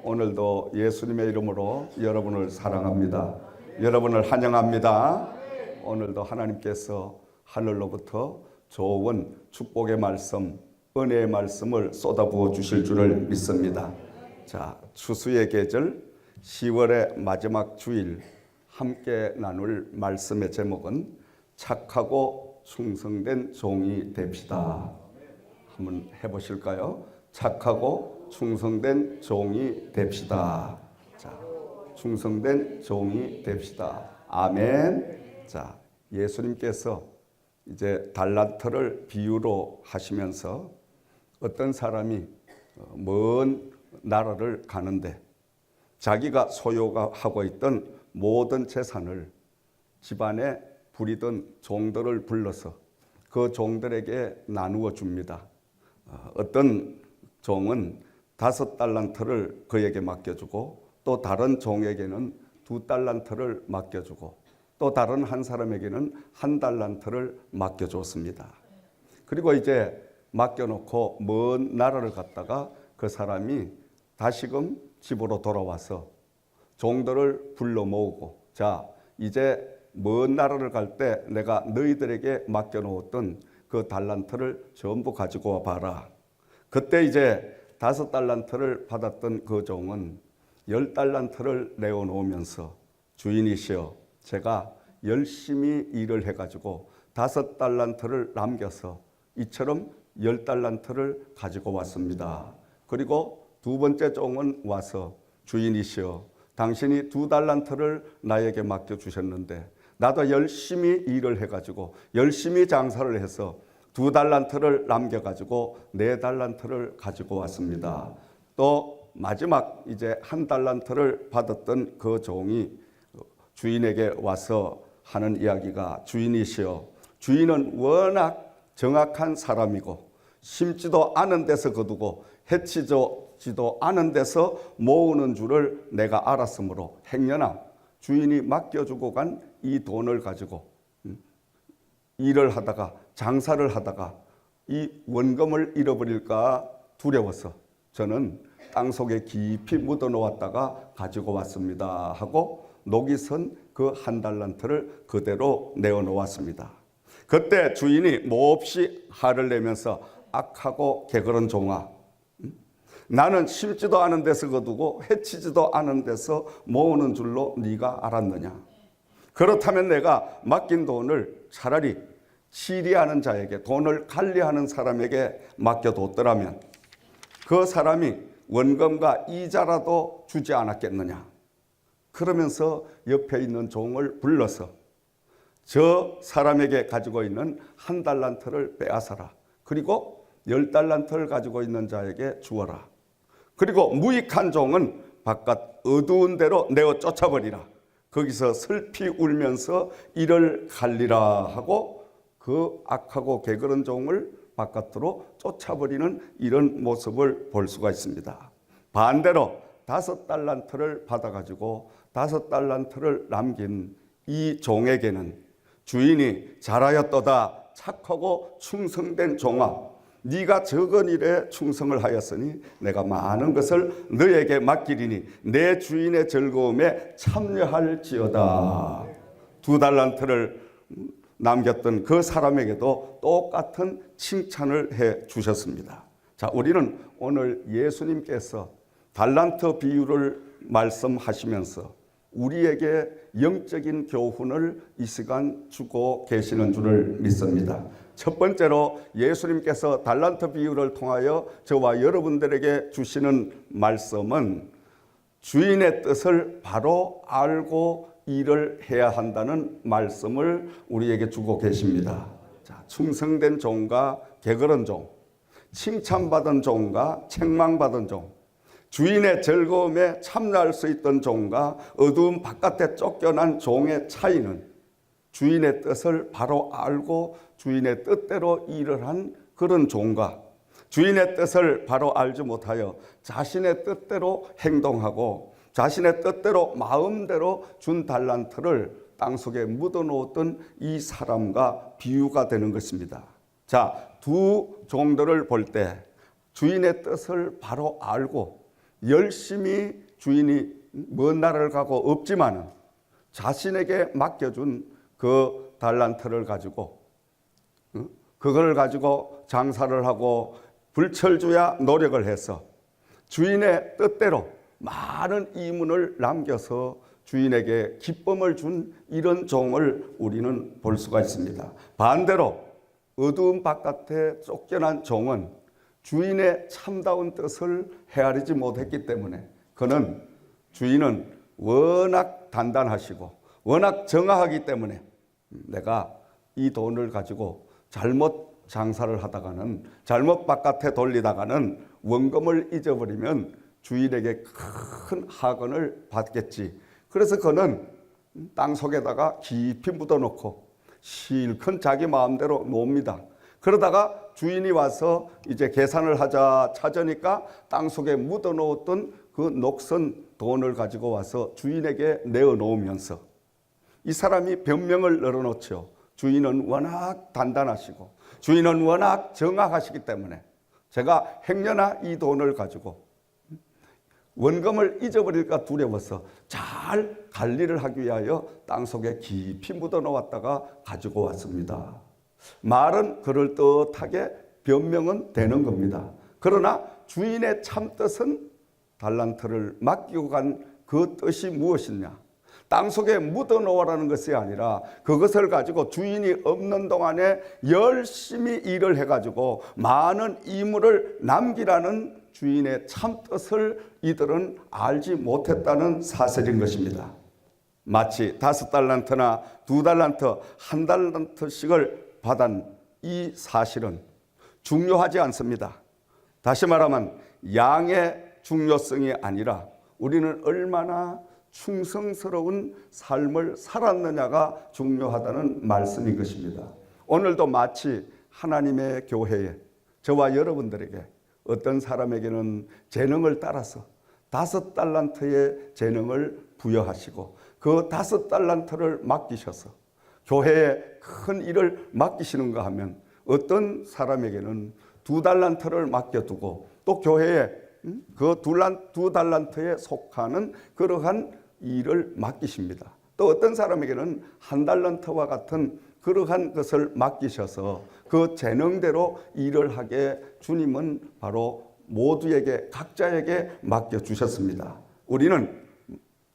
오늘도 예수님의 이름으로 여러분을 사랑합니다. 여러분을 환영합니다. 오늘도 하나님께서 하늘로부터 좋은 축복의 말씀, 은혜의 말씀을 쏟아부어 주실 줄을 믿습니다. 자, 추수의 계절 10월의 마지막 주일 함께 나눌 말씀의 제목은 착하고 충성된 종이 됩시다. 한번 해보실까요? 착하고 충성된 종이 됩시다. 자, 충성된 종이 됩시다. 아멘. 자, 예수님께서 이제 달란트를 비유로 하시면서 어떤 사람이 먼 나라를 가는데 자기가 소유하고 있던 모든 재산을 집안에 부리던 종들을 불러서 그 종들에게 나누어 줍니다. 어떤 종은 5달란트를 그에게 맡겨주고 또 다른 종에게는 2달란트를 맡겨주고 또 다른 한 사람에게는 1달란트를 맡겨줬습니다. 그리고 이제 맡겨놓고 먼 나라를 갔다가 그 사람이 다시금 집으로 돌아와서 종들을 불러 모으고, 자, 이제 먼 나라를 갈 때 내가 너희들에게 맡겨놓았던 그 달란트를 전부 가지고 와봐라. 그때 이제 5달란트를 받았던 그 종은 10달란트를 내어놓으면서 주인이시여, 제가 열심히 일을 해가지고 5달란트를 남겨서 이처럼 10달란트를 가지고 왔습니다. 그리고 두 번째 종은 와서 주인이시여, 당신이 2달란트를 나에게 맡겨주셨는데 나도 열심히 일을 해가지고 열심히 장사를 해서 2달란트를 남겨가지고 4달란트를 가지고 왔습니다. 또 마지막 이제 1달란트를 받았던 그 종이 주인에게 와서 하는 이야기가, 주인이시여, 주인은 워낙 정확한 사람이고 심지도 않은 데서 거두고 해치지도 않은 데서 모으는 줄을 내가 알았으므로 행여나 주인이 맡겨주고 간 이 돈을 가지고 일을 하다가 장사를 하다가 이 원금을 잃어버릴까 두려워서 저는 땅속에 깊이 묻어 놓았다가 가지고 왔습니다 하고 녹이 선 그 1달란트를 그대로 내어 놓았습니다. 그때 주인이 몹시 화를 내면서 악하고 게으른 종아, 나는 심지도 않은 데서 거두고 해치지도 않은 데서 모으는 줄로 네가 알았느냐? 그렇다면 내가 맡긴 돈을 차라리 치리하는 자에게, 돈을 관리하는 사람에게 맡겨뒀더라면 그 사람이 원금과 이자라도 주지 않았겠느냐? 그러면서 옆에 있는 종을 불러서 저 사람에게 가지고 있는 1달란트를 빼앗아라. 그리고 10달란트를 가지고 있는 자에게 주어라. 그리고 무익한 종은 바깥 어두운 데로 내어 쫓아버리라. 거기서 슬피 울면서 이를 갈리라 하고 그 악하고 게으른 종을 바깥으로 쫓아버리는 이런 모습을 볼 수가 있습니다. 반대로 5달란트를 받아가지고 5달란트를 남긴 이 종에게는 주인이 잘하였도다, 착하고 충성된 종아, 네가 적은 일에 충성을 하였으니 내가 많은 것을 너에게 맡기리니 내 주인의 즐거움에 참여할지어다. 2달란트를 남겼던 그 사람에게도 똑같은 칭찬을 해 주셨습니다. 자, 우리는 오늘 예수님께서 달란트 비유를 말씀하시면서 우리에게 영적인 교훈을 이 시간 주고 계시는 줄을 믿습니다. 첫 번째로 예수님께서 달란트 비유를 통하여 저와 여러분들에게 주시는 말씀은 주인의 뜻을 바로 알고 일을 해야 한다는 말씀을 우리에게 주고 계십니다. 자, 충성된 종과 게으른 종, 칭찬받은 종과 책망받은 종, 주인의 즐거움에 참여할 수 있던 종과 어두운 바깥에 쫓겨난 종의 차이는 주인의 뜻을 바로 알고 주인의 뜻대로 일을 한 그런 종과 주인의 뜻을 바로 알지 못하여 자신의 뜻대로 행동하고 자신의 뜻대로 마음대로 준 달란트를 땅속에 묻어놓았던 이 사람과 비유가 되는 것입니다. 자, 두 종들을 볼 때 주인의 뜻을 바로 알고 열심히 주인이 먼 나라를 가고 없지만은 자신에게 맡겨준 그 달란트를 가지고 그걸 가지고 장사를 하고 불철주야 노력을 해서 주인의 뜻대로 많은 이문을 남겨서 주인에게 기쁨을 준 이런 종을 우리는 볼 수가 있습니다. 반대로 어두운 바깥에 쫓겨난 종은 주인의 참다운 뜻을 헤아리지 못했기 때문에 그는 주인은 워낙 단단하시고 워낙 정확하기 때문에 내가 이 돈을 가지고 잘못 장사를 하다가는 잘못 바깥에 돌리다가는 원금을 잊어버리면 주인에게 큰 하건을 받겠지. 그래서 그는 땅속에다가 깊이 묻어놓고 실컷 자기 마음대로 놉니다. 그러다가 주인이 와서 이제 계산을 하자 찾으니까 땅속에 묻어놓았던 그 녹슨 돈을 가지고 와서 주인에게 내어놓으면서 이 사람이 변명을 늘어놓죠. 주인은 워낙 단단하시고 주인은 워낙 정확하시기 때문에 제가 행여나 이 돈을 가지고 원금을 잊어버릴까 두려워서 잘 관리를 하기 위하여 땅속에 깊이 묻어놓았다가 가지고 왔습니다. 말은 그럴듯하게 변명은 되는 겁니다. 그러나 주인의 참뜻은 달란트를 맡기고 간 그 뜻이 무엇이냐? 땅속에 묻어놓으라는 것이 아니라 그것을 가지고 주인이 없는 동안에 열심히 일을 해가지고 많은 이물을 남기라는 주인의 참뜻을 이들은 알지 못했다는 사실인 것입니다. 마치 5달란트나 2달란트, 1달란트씩을 받은 이 사실은 중요하지 않습니다. 다시 말하면 양의 중요성이 아니라 우리는 얼마나 충성스러운 삶을 살았느냐가 중요하다는 말씀인 것입니다. 오늘도 마치 하나님의 교회에 저와 여러분들에게 어떤 사람에게는 재능을 따라서 5달란트의 재능을 부여하시고 그 5달란트를 맡기셔서 교회에 큰 일을 맡기시는가 하면 어떤 사람에게는 2달란트를 맡겨두고 또 교회에 그 2달란트에 속하는 그러한 일을 맡기십니다. 또 어떤 사람에게는 1달란트와 같은 그러한 것을 맡기셔서 그 재능대로 일을 하게 주님은 바로 모두에게 각자에게 맡겨주셨습니다. 우리는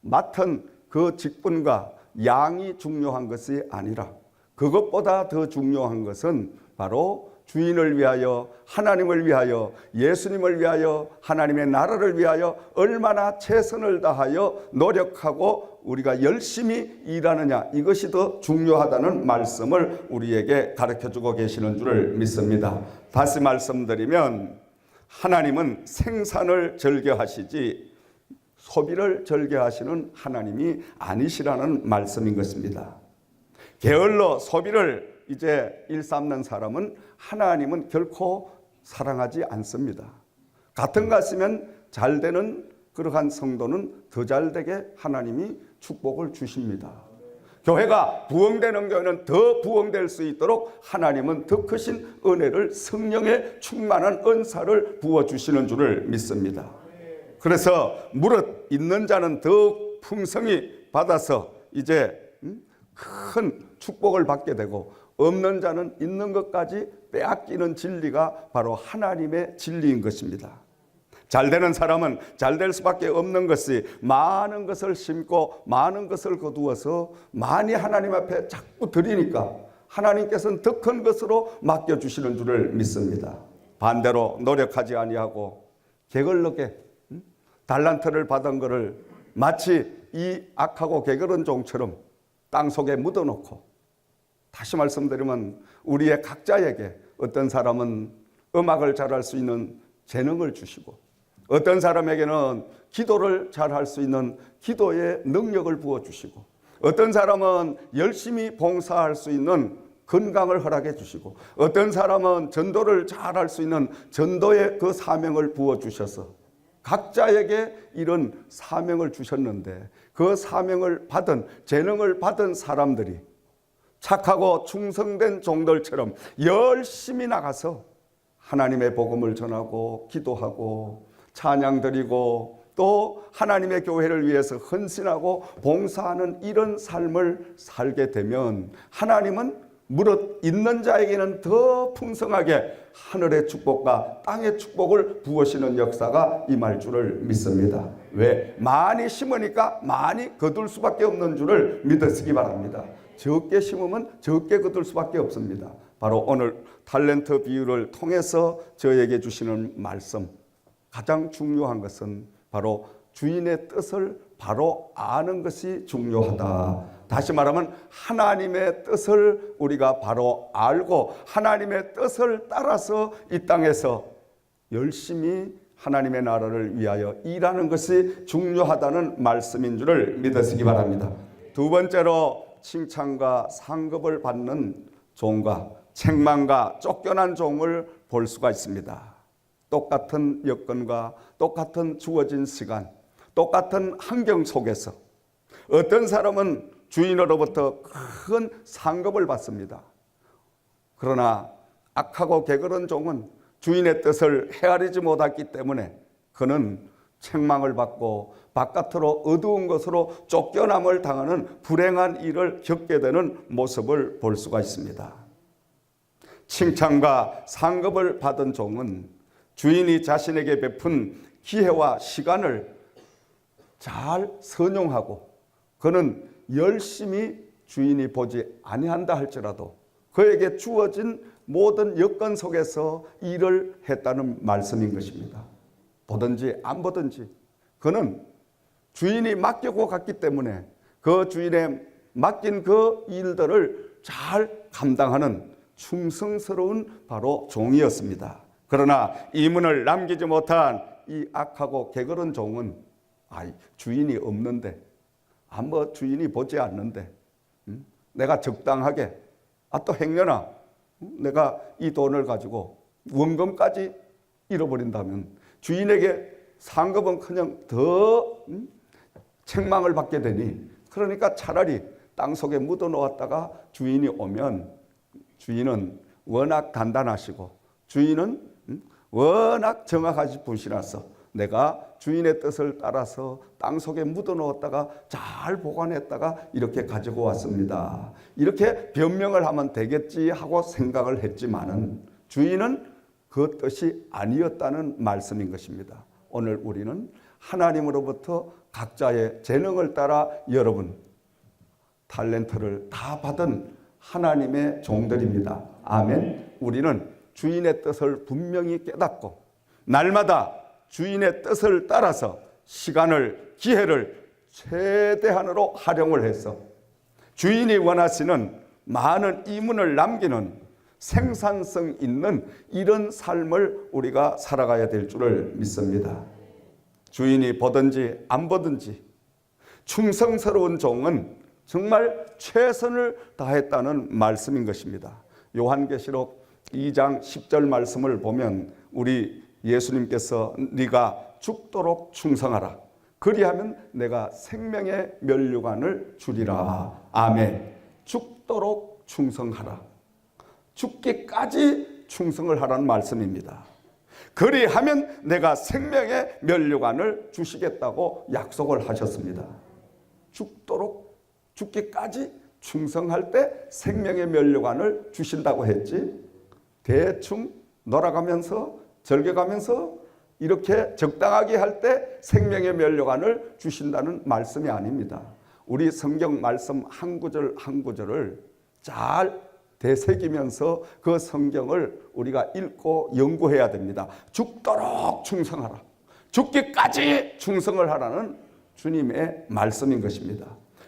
맡은 그 직분과 양이 중요한 것이 아니라 그것보다 더 중요한 것은 바로 주인을 위하여, 하나님을 위하여, 예수님을 위하여, 하나님의 나라를 위하여 얼마나 최선을 다하여 노력하고 우리가 열심히 일하느냐, 이것이 더 중요하다는 말씀을 우리에게 가르쳐주고 계시는 줄을 믿습니다. 다시 말씀드리면 하나님은 생산을 절개하시지 소비를 절개하시는 하나님이 아니시라는 말씀인 것입니다. 게을러 소비를 이제 일삼는 사람은 하나님은 결코 사랑하지 않습니다. 같은 것이면 잘 되는 그러한 성도는 더 잘 되게 하나님이 축복을 주십니다. 교회가 부흥되는 교회는 더 부흥될 수 있도록 하나님은 더 크신 은혜를 성령의 충만한 은사를 부어주시는 줄을 믿습니다. 그래서 무릇 있는 자는 더욱 풍성히 받아서 이제 큰 축복을 받게 되고 없는 자는 있는 것까지 빼앗기는 진리가 바로 하나님의 진리인 것입니다. 잘 되는 사람은 잘 될 수밖에 없는 것이 많은 것을 심고 많은 것을 거두어서 많이 하나님 앞에 자꾸 드리니까 하나님께서는 더 큰 것으로 맡겨주시는 줄을 믿습니다. 반대로 노력하지 아니하고 게을르게 달란트를 받은 것을 마치 이 악하고 게으른 종처럼 땅속에 묻어놓고, 다시 말씀드리면 우리의 각자에게 어떤 사람은 음악을 잘할 수 있는 재능을 주시고 어떤 사람에게는 기도를 잘할 수 있는 기도의 능력을 부어주시고 어떤 사람은 열심히 봉사할 수 있는 건강을 허락해 주시고 어떤 사람은 전도를 잘할 수 있는 전도의 그 사명을 부어주셔서 각자에게 이런 사명을 주셨는데 그 사명을 받은 재능을 받은 사람들이 착하고 충성된 종들처럼 열심히 나가서 하나님의 복음을 전하고 기도하고 찬양 드리고 또 하나님의 교회를 위해서 헌신하고 봉사하는 이런 삶을 살게 되면 하나님은 무릇 있는 자에게는 더 풍성하게 하늘의 축복과 땅의 축복을 부으시는 역사가 임할 줄을 믿습니다. 왜? 많이 심으니까 많이 거둘 수밖에 없는 줄을 믿으시기 바랍니다. 적게 심으면 적게 거둘 수밖에 없습니다. 바로 오늘 탤런트 비유를 통해서 저에게 주시는 말씀, 가장 중요한 것은 바로 주인의 뜻을 바로 아는 것이 중요하다. 다시 말하면 하나님의 뜻을 우리가 바로 알고 하나님의 뜻을 따라서 이 땅에서 열심히 하나님의 나라를 위하여 일하는 것이 중요하다는 말씀인 줄을 믿으시기 바랍니다. 두 번째로 칭찬과 상급을 받는 종과 책망과 쫓겨난 종을 볼 수가 있습니다. 똑같은 여건과 똑같은 주어진 시간, 똑같은 환경 속에서 어떤 사람은 주인으로부터 큰 상급을 받습니다. 그러나 악하고 게으른 종은 주인의 뜻을 헤아리지 못했기 때문에 그는 책망을 받고 바깥으로 어두운 것으로 쫓겨남을 당하는 불행한 일을 겪게 되는 모습을 볼 수가 있습니다. 칭찬과 상급을 받은 종은 주인이 자신에게 베푼 기회와 시간을 잘 선용하고 그는 열심히 주인이 보지 아니한다 할지라도 그에게 주어진 모든 여건 속에서 일을 했다는 말씀인 것입니다. 보든지 안 보든지 그는 주인이 맡기고 갔기 때문에 그 주인의 맡긴 그 일들을 잘 감당하는 충성스러운 바로 종이었습니다. 그러나 이문을 남기지 못한 이 악하고 게으른 종은 주인이 없는데 뭐 주인이 보지 않는데 내가 적당하게 또 행여나 내가 이 돈을 가지고 원금까지 잃어버린다면 주인에게 상급은 그냥 더 책망을 받게 되니 그러니까 차라리 땅속에 묻어 놓았다가 주인이 오면 주인은 워낙 단단하시고 주인은 워낙 정확하신 분이라서 내가 주인의 뜻을 따라서 땅속에 묻어 놓았다가 잘 보관했다가 이렇게 가지고 왔습니다. 이렇게 변명을 하면 되겠지 하고 생각을 했지만은 주인은 그 뜻이 아니었다는 말씀인 것입니다. 오늘 우리는 하나님으로부터 각자의 재능을 따라 여러분 탤런트를 다 받은 하나님의 종들입니다. 아멘. 우리는 주인의 뜻을 분명히 깨닫고 날마다 주인의 뜻을 따라서 시간을, 기회를 최대한으로 활용을 해서 주인이 원하시는 많은 이문을 남기는 생산성 있는 이런 삶을 우리가 살아가야 될 줄을 믿습니다. 주인이 보든지 안 보든지 충성스러운 종은 정말 최선을 다했다는 말씀인 것입니다. 요한계시록 2장 10절 말씀을 보면 우리 예수님께서 네가 죽도록 충성하라. 그리하면 내가 생명의 면류관을 주리라. 아멘. 죽도록 충성하라. 죽기까지 충성을 하라는 말씀입니다. 그리하면 내가 생명의 면류관을 주시겠다고 약속을 하셨습니다. 죽도록 죽기까지 충성할 때 생명의 면류관을 주신다고 했지 대충 놀아가면서 즐겨가면서 이렇게 적당하게 할 때 생명의 면류관을 주신다는 말씀이 아닙니다. 우리 성경 말씀 한 구절 한 구절을 잘 되새기면서 그 성경을 우리가 읽고 연구해야 됩니다. 죽도록 충성하라. 죽기까지 충성을 하라는 주님의 말씀인 것입니다.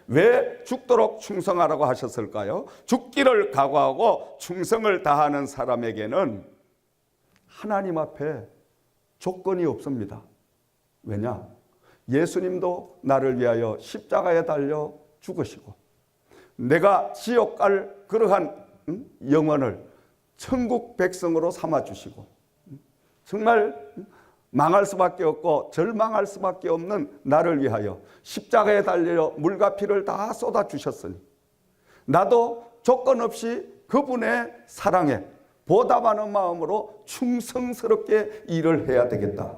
왜 죽도록 충성하라고 하셨을까요? 죽기를 각오하고 충성을 다하는 사람에게는 하나님 앞에 조건이 없습니다. 왜냐? 예수님도 나를 위하여 십자가에 달려 죽으시고 내가 지옥 갈 그러한 영혼을 천국 백성으로 삼아주시고 정말 망할 수밖에 없고 절망할 수밖에 없는 나를 위하여 십자가에 달려 물과 피를 다 쏟아주셨으니 나도 조건 없이 그분의 사랑에 보답하는 마음으로 충성스럽게 일을 해야 되겠다.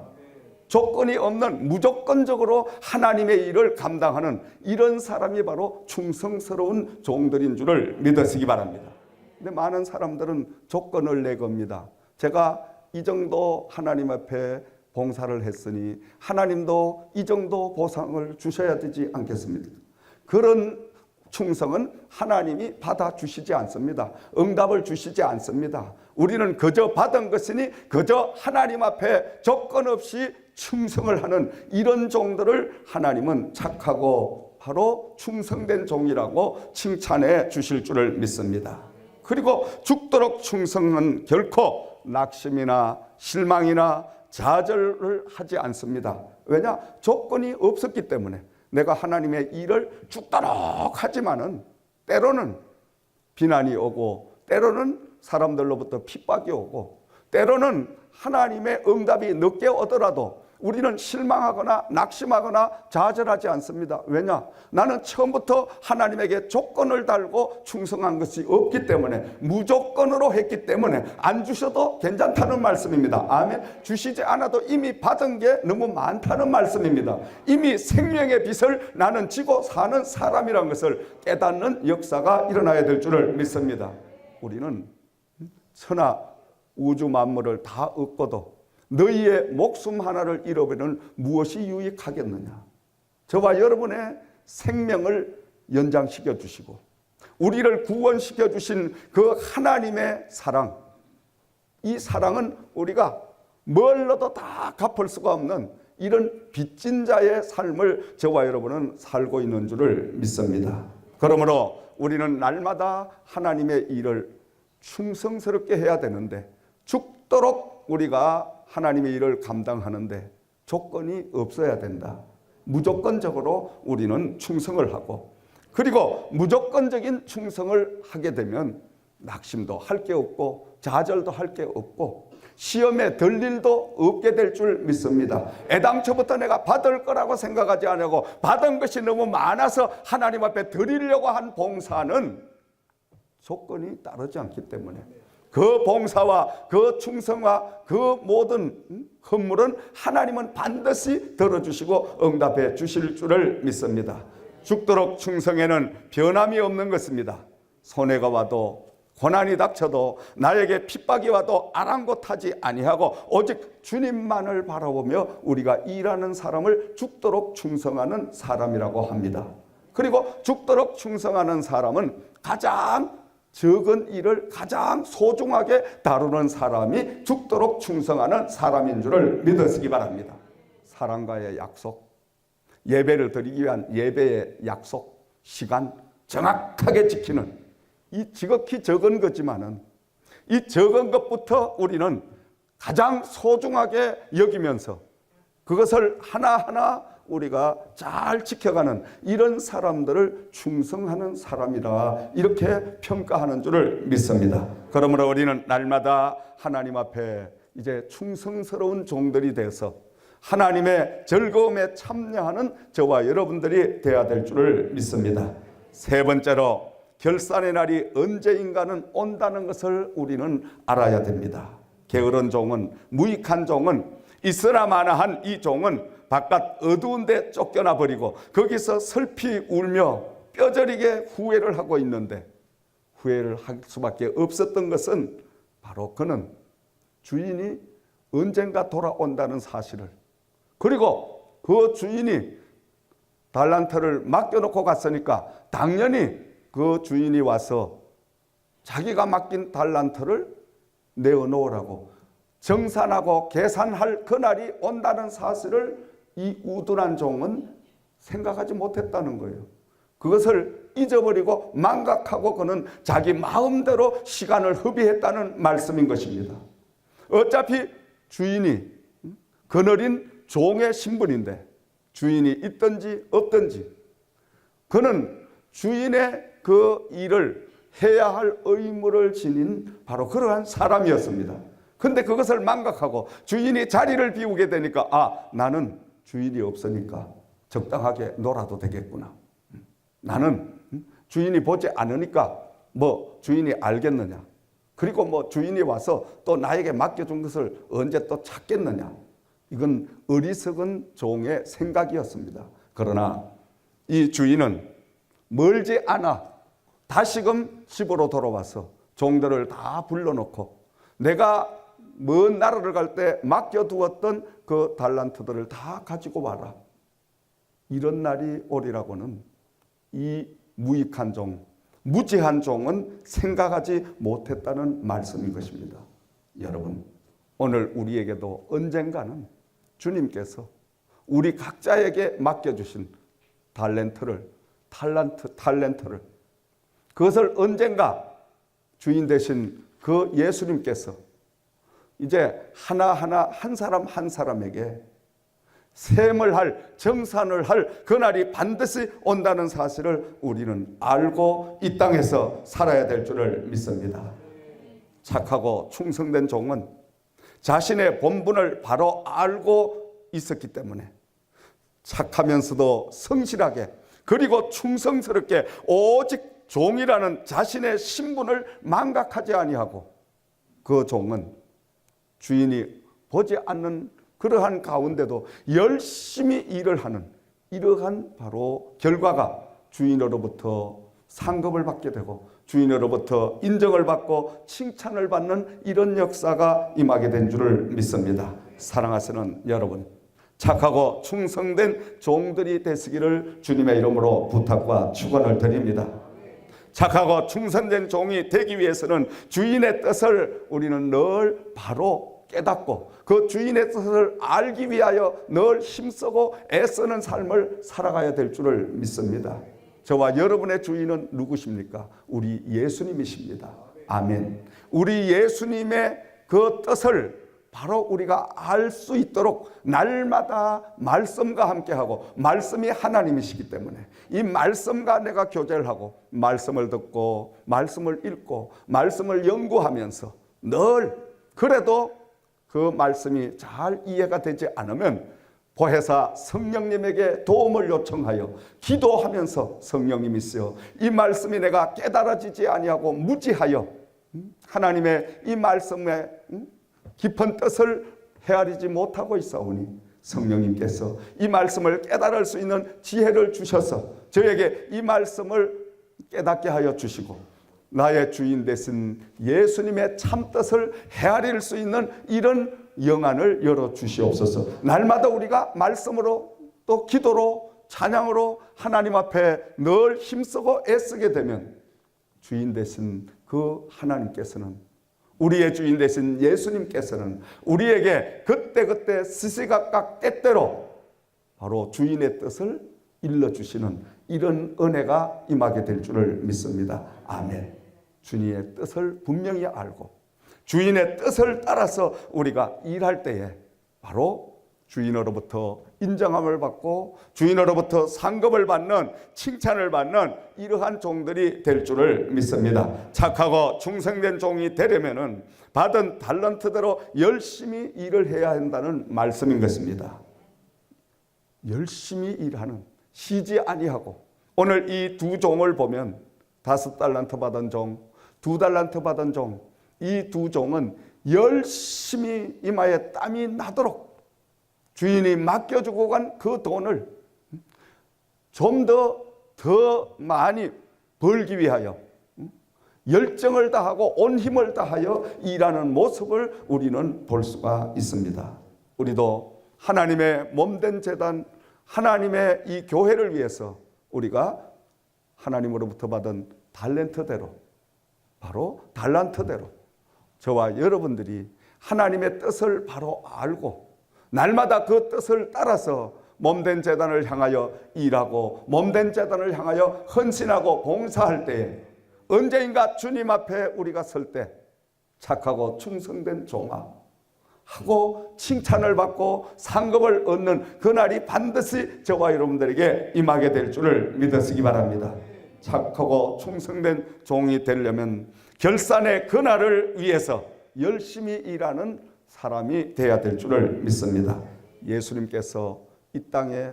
조건이 없는 무조건적으로 하나님의 일을 감당하는 이런 사람이 바로 충성스러운 종들인 줄을 믿으시기 바랍니다. 근데 많은 사람들은 조건을 내겁니다. 제가 이 정도 하나님 앞에 봉사를 했으니 하나님도 이 정도 보상을 주셔야 되지 않겠습니까? 그런 충성은 하나님이 받아주시지 않습니다. 응답을 주시지 않습니다. 우리는 그저 받은 것이니 그저 하나님 앞에 조건 없이 충성을 하는 이런 종들을 하나님은 착하고 바로 충성된 종이라고 칭찬해 주실 줄을 믿습니다. 그리고 죽도록 충성은 결코 낙심이나 실망이나 좌절을 하지 않습니다. 왜냐? 조건이 없었기 때문에. 내가 하나님의 일을 죽도록 하지만은 때로는 비난이 오고 때로는 사람들로부터 핍박이 오고 때로는 하나님의 응답이 늦게 오더라도 우리는 실망하거나 낙심하거나 좌절하지 않습니다. 왜냐? 나는 처음부터 하나님에게 조건을 달고 충성한 것이 없기 때문에 무조건으로 했기 때문에 안 주셔도 괜찮다는 말씀입니다. 아멘. 주시지 않아도 이미 받은 게 너무 많다는 말씀입니다. 이미 생명의 빚을 나는 지고 사는 사람이라는 것을 깨닫는 역사가 일어나야 될 줄을 믿습니다. 우리는 천하 우주 만물을 다 얻고도 너희의 목숨 하나를 잃어버리는 무엇이 유익하겠느냐? 저와 여러분의 생명을 연장시켜 주시고 우리를 구원시켜 주신 그 하나님의 사랑, 이 사랑은 우리가 뭘로도 다 갚을 수가 없는 이런 빚진 자의 삶을 저와 여러분은 살고 있는 줄을 믿습니다. 그러므로 우리는 날마다 하나님의 일을 충성스럽게 해야 되는데 죽도록 우리가 하나님의 일을 감당하는데 조건이 없어야 된다. 무조건적으로 우리는 충성을 하고 그리고 무조건적인 충성을 하게 되면 낙심도 할 게 없고 좌절도 할 게 없고 시험에 들 일도 없게 될 줄 믿습니다. 애당초부터 내가 받을 거라고 생각하지 않고 받은 것이 너무 많아서 하나님 앞에 드리려고 한 봉사는 조건이 따르지 않기 때문에 그 봉사와 그 충성과 그 모든 헌물은 하나님은 반드시 들어주시고 응답해 주실 줄을 믿습니다. 죽도록 충성에는 변함이 없는 것입니다. 손해가 와도 고난이 닥쳐도 나에게 핍박이 와도 아랑곳하지 아니하고 오직 주님만을 바라보며 우리가 일하는 사람을 죽도록 충성하는 사람이라고 합니다. 그리고 죽도록 충성하는 사람은 가장 적은 일을 가장 소중하게 다루는 사람이 죽도록 충성하는 사람인 줄을 믿으시기 바랍니다. 사랑과의 약속, 예배를 드리기 위한 예배의 약속, 시간 정확하게 지키는 이 지극히 적은 거지만은 이 적은 것부터 우리는 가장 소중하게 여기면서 그것을 하나하나 우리가 잘 지켜가는 이런 사람들을 충성하는 사람이라 이렇게 평가하는 줄을 믿습니다. 그러므로 우리는 날마다 하나님 앞에 이제 충성스러운 종들이 돼서 하나님의 즐거움에 참여하는 저와 여러분들이 되어야 될 줄을 믿습니다. 세 번째로 결산의 날이 언제인가는 온다는 것을 우리는 알아야 됩니다. 게으른 종은, 무익한 종은, 있으나 마나한 이 종은 바깥 어두운 데 쫓겨나 버리고 거기서 슬피 울며 뼈저리게 후회를 하고 있는데 후회를 할 수밖에 없었던 것은 바로 그는 주인이 언젠가 돌아온다는 사실을 그리고 그 주인이 달란트를 맡겨놓고 갔으니까 당연히 그 주인이 와서 자기가 맡긴 달란트를 내어놓으라고 정산하고 계산할 그날이 온다는 사실을 이 우둔한 종은 생각하지 못했다는 거예요. 그것을 잊어버리고 망각하고 그는 자기 마음대로 시간을 허비했다는 말씀인 것입니다. 어차피 주인이 그늘인 종의 신분인데 주인이 있든지 없든지 그는 주인의 그 일을 해야 할 의무를 지닌 바로 그러한 사람이었습니다. 근데 그것을 망각하고 주인이 자리를 비우게 되니까 나는 주인이 없으니까 적당하게 놀아도 되겠구나. 나는 주인이 보지 않으니까 뭐 주인이 알겠느냐. 그리고 뭐 주인이 와서 또 나에게 맡겨준 것을 언제 또 찾겠느냐. 이건 어리석은 종의 생각이었습니다. 그러나 이 주인은 멀지 않아 다시금 집으로 돌아와서 종들을 다 불러놓고 내가 먼 나라를 갈 때 맡겨두었던 그 달란트들을 다 가지고 와라. 이런 날이 오리라고는 이 무익한 종, 무지한 종은 생각하지 못했다는 말씀인 것입니다. 여러분, 오늘 우리에게도 언젠가는 주님께서 우리 각자에게 맡겨주신 달란트를 그것을 언젠가 주인 되신 그 예수님께서 이제 하나하나 한 사람 한 사람에게 셈을 할, 정산을 할 그날이 반드시 온다는 사실을 우리는 알고 이 땅에서 살아야 될 줄을 믿습니다. 착하고 충성된 종은 자신의 본분을 바로 알고 있었기 때문에 착하면서도 성실하게 그리고 충성스럽게 오직 종이라는 자신의 신분을 망각하지 아니하고 그 종은 주인이 보지 않는 그러한 가운데도 열심히 일을 하는 이러한 바로 결과가 주인으로부터 상급을 받게 되고 주인으로부터 인정을 받고 칭찬을 받는 이런 역사가 임하게 된 줄을 믿습니다. 사랑하시는 여러분, 착하고 충성된 종들이 되시기를 주님의 이름으로 부탁과 축원을 드립니다. 착하고 충성된 종이 되기 위해서는 주인의 뜻을 우리는 늘 바로 깨닫고 그 주인의 뜻을 알기 위하여 늘 힘쓰고 애쓰는 삶을 살아가야 될 줄을 믿습니다. 저와 여러분의 주인은 누구십니까? 우리 예수님이십니다. 아멘. 우리 예수님의 그 뜻을 바로 우리가 알 수 있도록 날마다 말씀과 함께하고 말씀이 하나님이시기 때문에 이 말씀과 내가 교제를 하고 말씀을 듣고 말씀을 읽고 말씀을 연구하면서 늘 그래도 그 말씀이 잘 이해가 되지 않으면 보혜사 성령님에게 도움을 요청하여 기도하면서 성령님이시여 이 말씀이 내가 깨달아지지 아니하고 무지하여 하나님의 이 말씀의 깊은 뜻을 헤아리지 못하고 있사오니 성령님께서 이 말씀을 깨달을 수 있는 지혜를 주셔서 저에게 이 말씀을 깨닫게 하여 주시고 나의 주인 되신 예수님의 참뜻을 헤아릴 수 있는 이런 영안을 열어주시옵소서. 날마다 우리가 말씀으로 또 기도로 찬양으로 하나님 앞에 늘 힘쓰고 애쓰게 되면 주인 되신 그 하나님께서는 우리의 주인 되신 예수님께서는 우리에게 그때그때 시시각각 때때로 바로 주인의 뜻을 일러주시는 이런 은혜가 임하게 될 줄을 믿습니다. 아멘. 주님의 뜻을 분명히 알고 주인의 뜻을 따라서 우리가 일할 때에 바로 주인으로부터 인정함을 받고 주인으로부터 상급을 받는 칭찬을 받는 이러한 종들이 될 줄을 믿습니다. 착하고 충성된 종이 되려면은 받은 달란트대로 열심히 일을 해야 한다는 말씀인 것입니다. 열심히 일하는, 쉬지 아니하고 오늘 이 두 종을 보면 5달란트 받은 종, 2달란트 받은 종, 이 두 종은 열심히 이마에 땀이 나도록 주인이 맡겨주고 간 그 돈을 좀 더 많이 벌기 위하여 열정을 다하고 온 힘을 다하여 일하는 모습을 우리는 볼 수가 있습니다. 우리도 하나님의 몸된 제단, 하나님의 이 교회를 위해서 우리가 하나님으로부터 받은 달란트대로 바로 달란트대로 저와 여러분들이 하나님의 뜻을 바로 알고 날마다 그 뜻을 따라서 몸된 제단을 향하여 일하고 몸된 제단을 향하여 헌신하고 봉사할 때에 언제인가 주님 앞에 우리가 설 때 착하고 충성된 종아 하고 칭찬을 받고 상급을 얻는 그날이 반드시 저와 여러분들에게 임하게 될 줄을 믿으시기 바랍니다. 착하고 충성된 종이 되려면 결산의 그날을 위해서 열심히 일하는 사람이 되어야 될 줄을 믿습니다. 예수님께서 이 땅에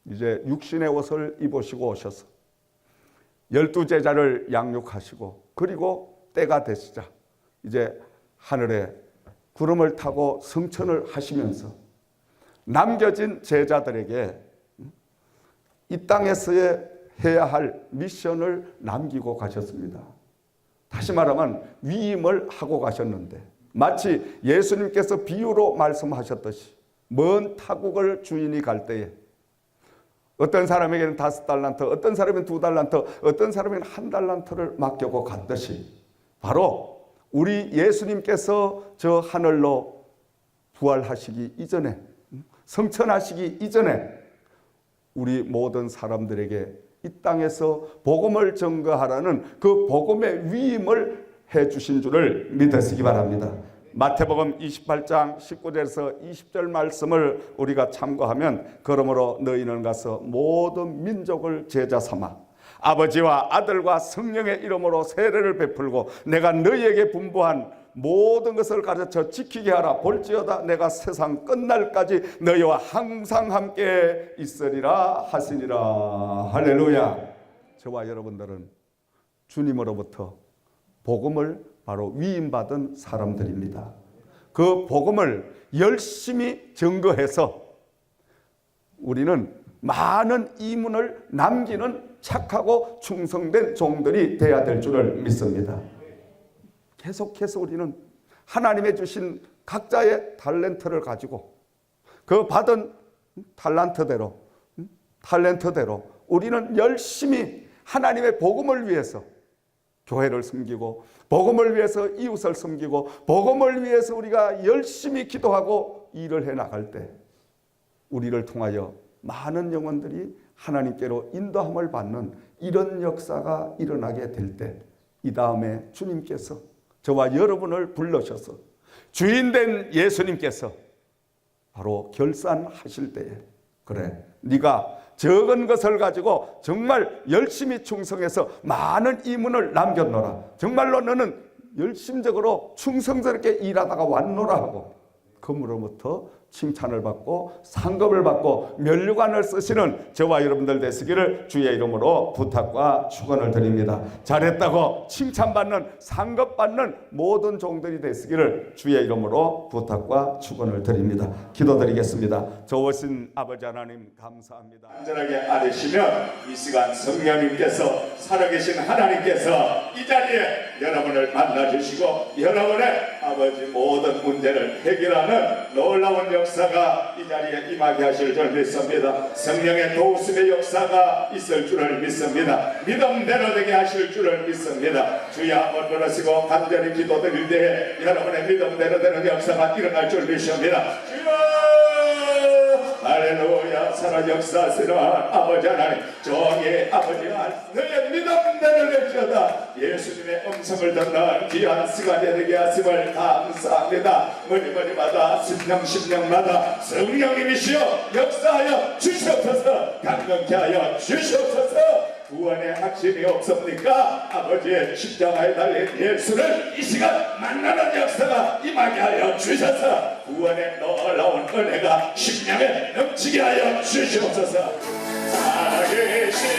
이제 육신의 옷을 입으시고 오셔서 12제자를 양육하시고 그리고 때가 되시자 이제 하늘에 구름을 타고 성천을 하시면서 남겨진 제자들에게 이 땅에서의 해야 할 미션을 남기고 가셨습니다. 다시 말하면 위임을 하고 가셨는데, 마치 예수님께서 비유로 말씀하셨듯이 먼 타국을 주인이 갈 때에 어떤 사람에게는 5달란트, 어떤 사람에게는 2달란트, 어떤 사람에게는 1달란트를 맡기고 갔듯이, 바로 우리 예수님께서 저 하늘로 부활하시기 이전에, 성천하시기 이전에 우리 모든 사람들에게 이 땅에서 복음을 전거하라는 그 복음의 위임을 해주신 줄을 믿으시기 바랍니다. 마태복음 28장 19절에서 20절 말씀을 우리가 참고하면, 그러므로 너희는 가서 모든 민족을 제자 삼아 아버지와 아들과 성령의 이름으로 세례를 베풀고 내가 너희에게 분부한 모든 것을 가르쳐 지키게 하라. 볼지어다 내가 세상 끝날까지 너희와 항상 함께 있으리라 하시니라. 할렐루야. 저와 여러분들은 주님으로부터 복음을 바로 위임받은 사람들입니다. 그 복음을 열심히 증거해서 우리는 많은 이문을 남기는 착하고 충성된 종들이 되어야 될 줄을 믿습니다. 계속해서 우리는 하나님의 주신 각자의 탤런트를 가지고 그 받은 탤런트대로 우리는 열심히 하나님의 복음을 위해서 교회를 섬기고, 복음을 위해서 이웃을 섬기고, 복음을 위해서 우리가 열심히 기도하고 일을 해나갈 때 우리를 통하여 많은 영혼들이 하나님께로 인도함을 받는 이런 역사가 일어나게 될 때, 이 다음에 주님께서 저와 여러분을 불러셔서 주인된 예수님께서 바로 결산하실 때에, 그래 네가 적은 것을 가지고 정말 열심히 충성해서 많은 이문을 남겼노라, 정말로 너는 열심적으로 충성스럽게 일하다가 왔노라 하고 그물로부터 칭찬을 받고 상급을 받고 면류관을 쓰시는 저와 여러분들 되시기를 주의 이름으로 부탁과 축원을 드립니다. 잘했다고 칭찬받는 상급받는 모든 종들이 되시기를 주의 이름으로 부탁과 축원을 드립니다. 기도드리겠습니다. 좋으신 아버지 하나님 감사합니다. 안전하게 앉으시면 이 시간 성령님께서 살아계신 하나님께서 이 자리에 여러분을 만나주시고 여러분의 아버지 모든 문제를 해결하는 놀라운 역사가 이 자리에 임하게 하실 줄 믿습니다. 성령의 도우심의 역사가 있을 줄을 믿습니다. 믿음대로 되게 하실 줄을 믿습니다. 주여 한번 부르시고 간절히 기도드릴 때에 여러분의 믿음대로 되는 역사가 일어날 줄 믿습니다. 주여 할렐루야. 살아 역사하시는 아버지 하나님, 종의 아버지 하나님, 너의 믿음대로 될지어다. 예수님의 음성을 듣는 귀한 시간이 되게 하심을 감사합니다. 머리마다 심령마다 성령님이시여 역사하여 주시옵소서. 강건케 하여 주시옵소서. 구원의 확신이 없습니까? 아버지의 십자가에 달린 예수를 이 시간 만나는 역사가 임하게 하여 주셔서 구원의 놀라운 은혜가 심령에 넘치게 하여 주시옵소서. 살아계신